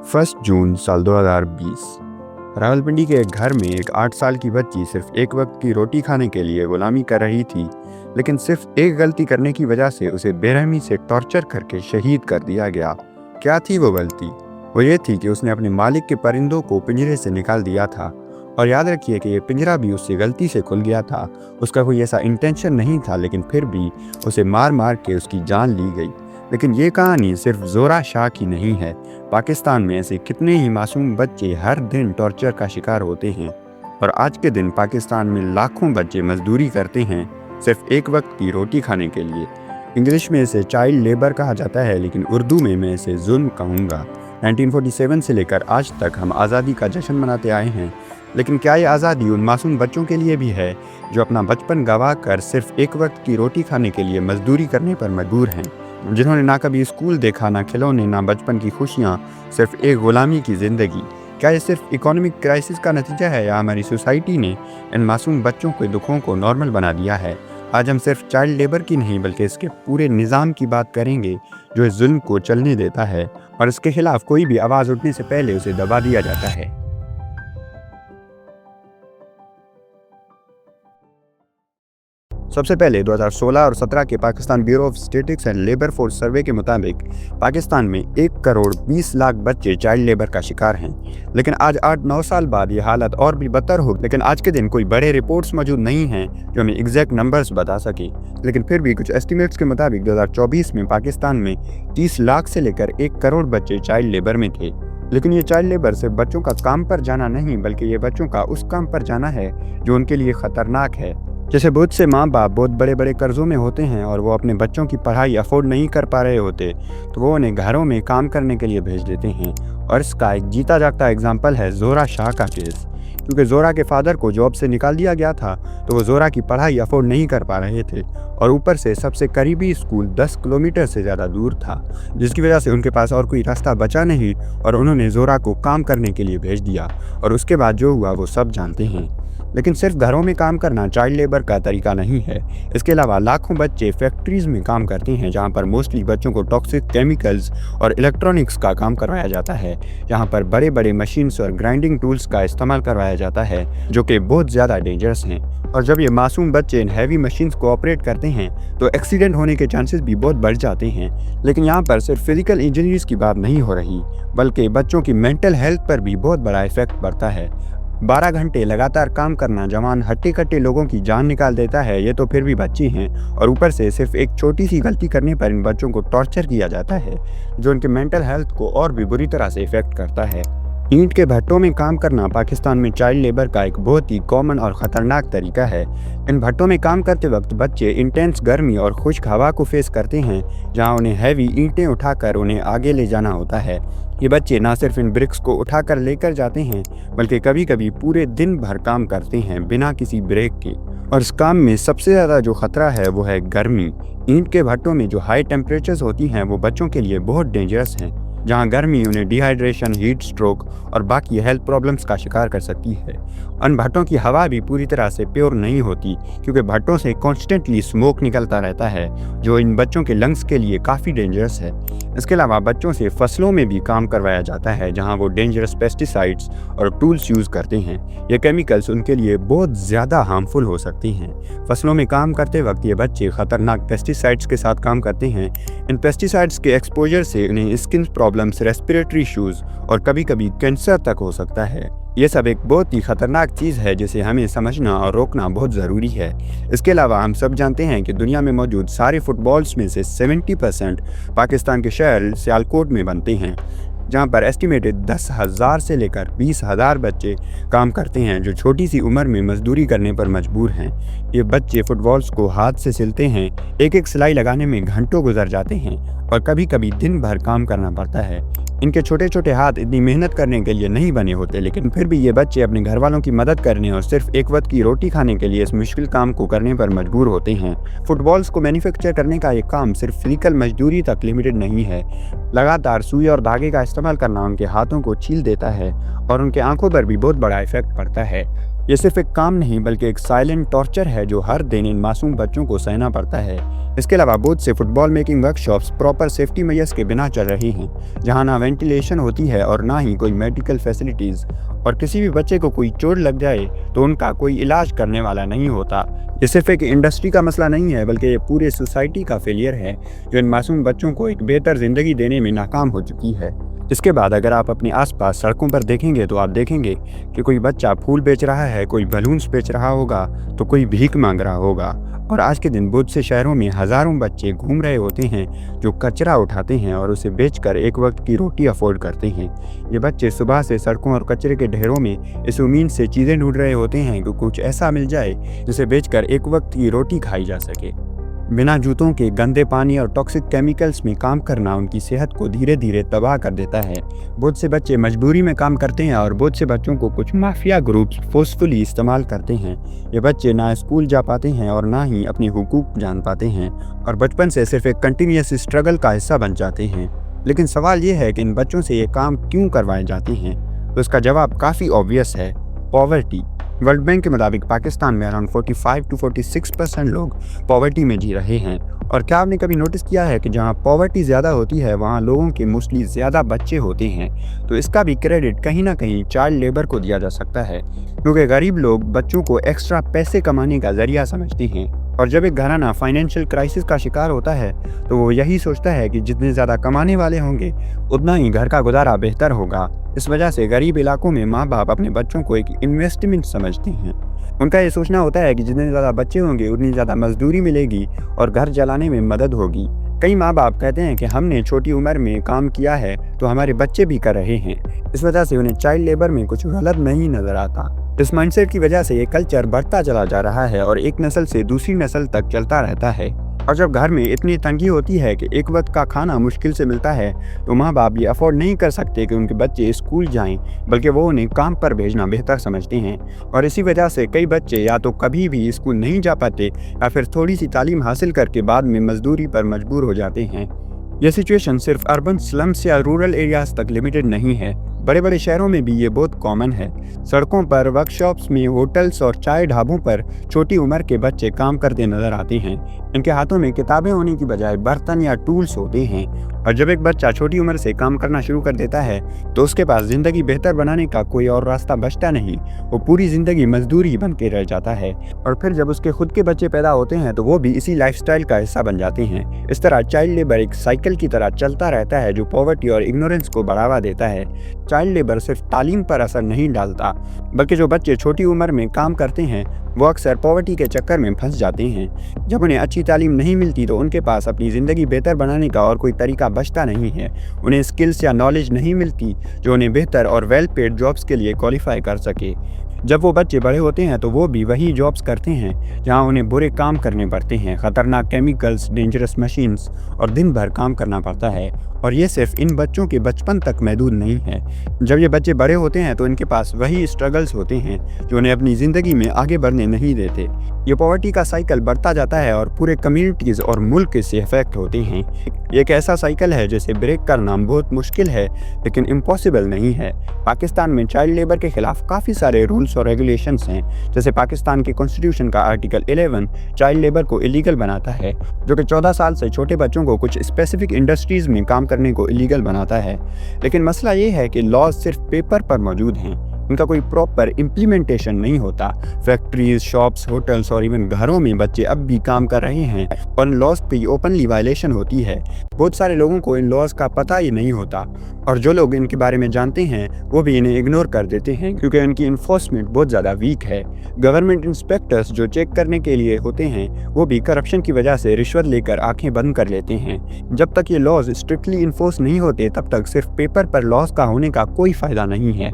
1 जून साल 2020 रावलपिंडी के एक घर में एक 8 साल की बच्ची सिर्फ एक वक्त की रोटी खाने के लिए गुलामी कर रही थी, लेकिन सिर्फ एक गलती करने की वजह से उसे बेरहमी से टॉर्चर करके शहीद कर दिया गया। क्या थी वो गलती? वो ये थी कि उसने अपने मालिक के परिंदों को पिंजरे से निकाल दिया था। और याद रखिए कि ये पिंजरा भी उससे गलती से खुल गया था। उसका कोई ऐसा इंटेंशन नहीं था, लेकिन फिर भी उसे मार मार के उसकी जान ली गई। लेकिन ये कहानी सिर्फ जोरा शाह की नहीं है। पाकिस्तान में ऐसे कितने ही मासूम बच्चे हर दिन टॉर्चर का शिकार होते हैं। और आज के दिन पाकिस्तान में लाखों बच्चे मजदूरी करते हैं सिर्फ एक वक्त की रोटी खाने के लिए। इंग्लिश में इसे चाइल्ड लेबर कहा जाता है, लेकिन उर्दू में मैं इसे जुल्म कहूँगा। 1947 से लेकर आज तक हम आज़ादी का जश्न मनाते आए हैं, लेकिन क्या ये आज़ादी उन मासूम बच्चों के लिए भी है जो अपना बचपन गंवा कर सिर्फ एक वक्त की रोटी खाने के लिए मजदूरी करने पर मजबूर हैं, जिन्होंने ना कभी स्कूल देखा, ना खिलौने, ना बचपन की खुशियाँ, सिर्फ एक गुलामी की ज़िंदगी? क्या ये सिर्फ इकोनॉमिक क्राइसिस का नतीजा है, या हमारी सोसाइटी ने इन मासूम बच्चों के दुखों को नॉर्मल बना दिया है? आज हम सिर्फ चाइल्ड लेबर की नहीं बल्कि इसके पूरे निज़ाम की बात करेंगे जो इस जुल्म को चलने देता है, और इसके खिलाफ कोई भी आवाज़ उठने से पहले उसे दबा दिया जाता है। सबसे पहले 2016 और 17 के Pakistan bureau of statistics and labour force survey के मुताबिक पाकिस्तान में 1 करोड़ 20 लाख बच्चे चाइल्ड लेबर का शिकार हैं। लेकिन आज 8-9 साल बाद ये हालत और भी बदतर हो, लेकिन आज के दिन कोई बड़े रिपोर्ट्स मौजूद नहीं हैं जो हमें एग्जैक्ट नंबर्स बता सके। लेकिन फिर भी कुछ एस्टिमेट्स के मुताबिक 2024 में पाकिस्तान में 30 लाख से लेकर 1 करोड़ बच्चे चाइल्ड लेबर में थे। लेकिन ये चाइल्ड लेबर सिर्फ बच्चों का काम पर जाना नहीं, बल्कि ये बच्चों का उस काम पर जाना है जो उनके लिए खतरनाक है। जैसे बहुत से माँ बाप बहुत बड़े बड़े कर्जों में होते हैं और वो अपने बच्चों की पढ़ाई अफोर्ड नहीं कर पा रहे होते, तो वो उन्हें घरों में काम करने के लिए भेज देते हैं। और इसका एक जीता जागता एग्जाम्पल है जोरा शाह का केस। क्योंकि जोरा के फादर को जॉब से निकाल दिया गया था, तो वो जोरा की पढ़ाई अफोर्ड नहीं कर पा रहे थे, और ऊपर से सबसे करीबी स्कूल 10 किलोमीटर से ज़्यादा दूर था, जिसकी वजह से उनके पास और कोई रास्ता बचा नहीं और उन्होंने जोरा को काम करने के लिए भेज दिया। और उसके बाद जो हुआ वो सब जानते हैं। लेकिन सिर्फ घरों में काम करना चाइल्ड लेबर का तरीका नहीं है। इसके अलावा लाखों बच्चे फैक्ट्रीज में काम करते हैं, जहां पर मोस्टली बच्चों को टॉक्सिक केमिकल्स और इलेक्ट्रॉनिक्स का काम करवाया जाता है। यहाँ पर बड़े बड़े मशीन्स और ग्राइंडिंग टूल्स का इस्तेमाल करवाया जाता है, जो कि बहुत ज़्यादा डेंजरस हैं। और जब ये मासूम बच्चे इन हैवी मशीन्स को ऑपरेट करते हैं तो एक्सीडेंट होने के चांसेस भी बहुत बढ़ जाते हैं। लेकिन यहाँ पर सिर्फ फिजिकल इंजरीज की बात नहीं हो रही, बल्कि बच्चों की मेंटल हेल्थ पर भी बहुत बड़ा इफेक्ट पड़ता है। 12 घंटे लगातार काम करना जवान हट्टे कट्टे लोगों की जान निकाल देता है। ये तो फिर भी बच्चे हैं, और ऊपर से सिर्फ एक छोटी सी गलती करने पर इन बच्चों को टॉर्चर किया जाता है, जो उनके मेंटल हेल्थ को और भी बुरी तरह से इफेक्ट करता है। ईंट के भट्टों में काम करना पाकिस्तान में चाइल्ड लेबर का एक बहुत ही कॉमन और ख़तरनाक तरीका है। इन भट्टों में काम करते वक्त बच्चे इंटेंस गर्मी और खुश्क हवा को फेस करते हैं, जहां उन्हें हैवी ईंटें उठाकर उन्हें आगे ले जाना होता है। ये बच्चे ना सिर्फ इन ब्रिक्स को उठाकर लेकर जाते हैं, बल्कि कभी कभी पूरे दिन भर काम करते हैं बिना किसी ब्रेक के। और इस काम में सबसे ज़्यादा जो ख़तरा है वो है गर्मी। ईंट के भट्टों में जो हाई टेम्परेचर्स होती हैं वो बच्चों के लिए बहुत डेंजरस हैं, जहां गर्मी उन्हें डिहाइड्रेशन, हीट स्ट्रोक और बाकी हेल्थ प्रॉब्लम्स का शिकार कर सकती है। उन भट्टों की हवा भी पूरी तरह से प्योर नहीं होती, क्योंकि भट्टों से कॉन्स्टेंटली स्मोक निकलता रहता है, जो इन बच्चों के लंग्स के लिए काफ़ी डेंजरस है। इसके अलावा बच्चों से फसलों में भी काम करवाया जाता है, जहां वो डेंजरस पेस्टिसाइड्स और टूल्स यूज़ करते हैं। ये केमिकल्स उनके लिए बहुत ज़्यादा हार्मफुल हो सकती हैं। फसलों में काम करते वक्त ये बच्चे ख़तरनाक पेस्टिसाइड्स के साथ काम करते हैं। इन पेस्टिसाइड्स के एक्सपोजर से उन्हें स्किन प्रॉब्लम्स, रेस्पिरेटरी इश्यूज़ और कभी कभी कैंसर तक हो सकता है। ये सब एक बहुत ही ख़तरनाक चीज़ है जिसे हमें समझना और रोकना बहुत ज़रूरी है। इसके अलावा हम सब जानते हैं कि दुनिया में मौजूद सारे फुटबॉल्स में से 70% पाकिस्तान के शहर सियालकोट में बनते हैं, जहां पर एस्टिमेटेड 10,000 से लेकर 20,000 बच्चे काम करते हैं, जो छोटी सी उम्र में मजदूरी करने पर मजबूर हैं। ये बच्चे फुटबॉल्स को हाथ से सिलते हैं, एक एक सिलाई लगाने में घंटों गुजर जाते हैं और कभी कभी दिन भर काम करना पड़ता है। इनके छोटे छोटे हाथ इतनी मेहनत करने के लिए नहीं बने होते, लेकिन फिर भी ये बच्चे अपने घर वालों की मदद करने और सिर्फ एक वक्त की रोटी खाने के लिए इस मुश्किल काम को करने पर मजबूर होते हैं। फुटबॉल्स को मैन्युफैक्चर करने का ये काम सिर्फ फिजिकल मजदूरी तक लिमिटेड नहीं है। लगातार सुई और धागे का इस्तेमाल करना उनके हाथों को छील देता है और उनके आंखों पर भी बहुत बड़ा इफेक्ट पड़ता है। ये सिर्फ एक काम नहीं बल्कि एक साइलेंट टॉर्चर है जो हर दिन इन मासूम बच्चों को सहना पड़ता है। इसके अलावा बहुत से football making workshops proper safety measures के बिना चल रही हैं, जहां ना वेंटिलेशन होती है और ना ही कोई मेडिकल फैसिलिटीज़, और किसी भी बच्चे को कोई चोट लग जाए तो उनका कोई इलाज करने वाला नहीं होता। ये सिर्फ एक इंडस्ट्री का मसला नहीं है बल्कि ये पूरे सोसाइटी का फेलियर है जो इन मासूम बच्चों को एक बेहतर ज़िंदगी देने में नाकाम हो चुकी है। इसके बाद अगर आप अपने आसपास सड़कों पर देखेंगे तो आप देखेंगे कि कोई बच्चा फूल बेच रहा है, कोई बलून्स बेच रहा होगा, तो कोई भीख मांग रहा होगा। और आज के दिन बहुत से शहरों में हज़ारों बच्चे घूम रहे होते हैं जो कचरा उठाते हैं और उसे बेचकर एक वक्त की रोटी अफोर्ड करते हैं। ये बच्चे सुबह से सड़कों और कचरे के ढेरों में इस उम्मीद से चीज़ें ढूंढ रहे होते हैं कि कुछ ऐसा मिल जाए जिसे बेचकर एक वक्त की रोटी खाई जा सके। बिना जूतों के गंदे पानी और टॉक्सिक केमिकल्स में काम करना उनकी सेहत को धीरे धीरे तबाह कर देता है। बहुत से बच्चे मजबूरी में काम करते हैं और बहुत से बच्चों को कुछ माफिया ग्रुप्स फोर्सफुली इस्तेमाल करते हैं। ये बच्चे ना स्कूल जा पाते हैं और ना ही अपने हुकूक जान पाते हैं और बचपन से सिर्फ एक कंटिन्यूअस स्ट्रगल का हिस्सा बन जाते हैं। लेकिन सवाल ये है कि इन बच्चों से ये काम क्यों करवाए जाते हैं? तो इसका जवाब काफ़ी ऑब्वियस है, पॉवर्टी। वर्ल्ड बैंक के मुताबिक पाकिस्तान में अराउंड 45 to 46% लोग पॉवर्टी में जी रहे हैं। और क्या आपने कभी नोटिस किया है कि जहां पॉवर्टी ज़्यादा होती है वहां लोगों के मोस्टली ज़्यादा बच्चे होते हैं? तो इसका भी क्रेडिट कहीं ना कहीं चाइल्ड लेबर को दिया जा सकता है, क्योंकि गरीब लोग बच्चों को एक्स्ट्रा पैसे कमाने का जरिया समझते हैं। और जब एक घराना फाइनेंशियल क्राइसिस का शिकार होता है तो वो यही सोचता है कि जितने ज़्यादा कमाने वाले होंगे उतना ही घर का गुजारा बेहतर होगा। इस वजह से गरीब इलाकों में माँ बाप अपने बच्चों को एक इन्वेस्टमेंट समझते हैं। उनका ये सोचना होता है कि जितने ज़्यादा बच्चे होंगे उतनी ज़्यादा मजदूरी मिलेगी और घर चलाने में मदद होगी। कई माँ बाप कहते हैं कि हमने छोटी उम्र में काम किया है तो हमारे बच्चे भी कर रहे हैं। इस वजह से उन्हें चाइल्ड लेबर में कुछ गलत नहीं नज़र आता। इस माइंडसेट की वजह से ये कल्चर बढ़ता चला जा रहा है और एक नस्ल से दूसरी नस्ल तक चलता रहता है। और जब घर में इतनी तंगी होती है कि एक वक्त का खाना मुश्किल से मिलता है तो माँ बाप ये अफोर्ड नहीं कर सकते कि उनके बच्चे स्कूल जाएं, बल्कि वो उन्हें काम पर भेजना बेहतर समझते हैं। और इसी वजह से कई बच्चे या तो कभी भी स्कूल नहीं जा पाते या फिर थोड़ी सी तालीम हासिल करके बाद में मजदूरी पर मजबूर हो जाते हैं। यह सिचुएशन सिर्फ अर्बन स्लम्स या रूरल एरियाज तक लिमिटेड नहीं है, बड़े बड़े शहरों में भी ये बहुत कॉमन है। सड़कों पर, वर्कशॉप्स में, होटल्स और चाय ढाबों पर छोटी उम्र के बच्चे काम करते नजर आते हैं। इनके हाथों में किताबें होने की बजाय बर्तन या टूल्स होते हैं। और जब एक बच्चा छोटी उम्र से काम करना शुरू कर देता है तो उसके पास ज़िंदगी बेहतर बनाने का कोई और रास्ता बचता नहीं। वो पूरी ज़िंदगी मजदूरी बन के रह जाता है। और फिर जब उसके खुद के बच्चे पैदा होते हैं तो वो भी इसी लाइफस्टाइल का हिस्सा बन जाते हैं। इस तरह चाइल्ड लेबर एक साइकिल की तरह चलता रहता है जो पॉवर्टी और इग्नोरेंस को बढ़ावा देता है। चाइल्ड लेबर सिर्फ तालीम पर असर नहीं डालता, बल्कि जो बच्चे छोटी उम्र में काम करते हैं वो अक्सर पॉवर्टी के चक्कर में फंस जाते हैं। जब उन्हें अच्छी तालीम नहीं मिलती तो उनके पास अपनी ज़िंदगी बेहतर बनाने का और कोई तरीका बचता नहीं है। उन्हें स्किल्स या नॉलेज नहीं मिलती जो उन्हें बेहतर और वेल पेड जॉब्स के लिए क्वालिफाई कर सके। जब वो बच्चे बड़े होते हैं तो वो भी वही जॉब्स करते हैं जहां उन्हें बुरे काम करने पड़ते हैं, ख़तरनाक केमिकल्स, डेंजरस मशीन्स और दिन भर काम करना पड़ता है। और ये सिर्फ इन बच्चों के बचपन तक महदूद नहीं है। जब ये बच्चे बड़े होते हैं तो इनके पास वही स्ट्रगल्स होते हैं जो उन्हें अपनी ज़िंदगी में आगे बढ़ने नहीं देते। ये पॉवर्टी का साइकिल बढ़ता जाता है और पूरे कम्युनिटीज़ और मुल्क इससे अफेक्ट होते हैं। ये एक ऐसा साइकिल है जिसे ब्रेक करना बहुत मुश्किल है लेकिन इम्पॉसिबल नहीं है। पाकिस्तान में चाइल्ड लेबर के खिलाफ काफ़ी सारे रूल्स और रेगुलेशंस हैं। जैसे पाकिस्तान के कॉन्स्टिट्यूशन का आर्टिकल 11 चाइल्ड लेबर को इलीगल बनाता है, जो कि 14 साल से छोटे बच्चों को कुछ स्पेसिफिक इंडस्ट्रीज़ में काम करने को इलीगल बनाता है। लेकिन मसला ये है कि लॉज सिर्फ पेपर पर मौजूद हैं, इनका कोई प्रॉपर इम्प्लीमेंटेशन नहीं होता। फैक्ट्रीज, शॉप्स, होटल्स और इवन घरों में बच्चे अब भी काम कर रहे हैं और इन लॉज की ओपनली वायलेशन होती है। बहुत सारे लोगों को इन लॉज का पता ही नहीं होता और जो लोग इनके बारे में जानते हैं वो भी इन्हें इग्नोर कर देते हैं क्योंकि इनकी इन्फोर्समेंट बहुत ज़्यादा वीक है। गवर्नमेंट इंस्पेक्टर्स जो चेक करने के लिए होते हैं वो भी करप्शन की वजह से रिश्वत लेकर आंखें बंद कर लेते हैं। जब तक ये लॉज स्ट्रिक्टली इन्फोर्स नहीं होते तब तक सिर्फ पेपर पर लॉज का होने का कोई फ़ायदा नहीं है।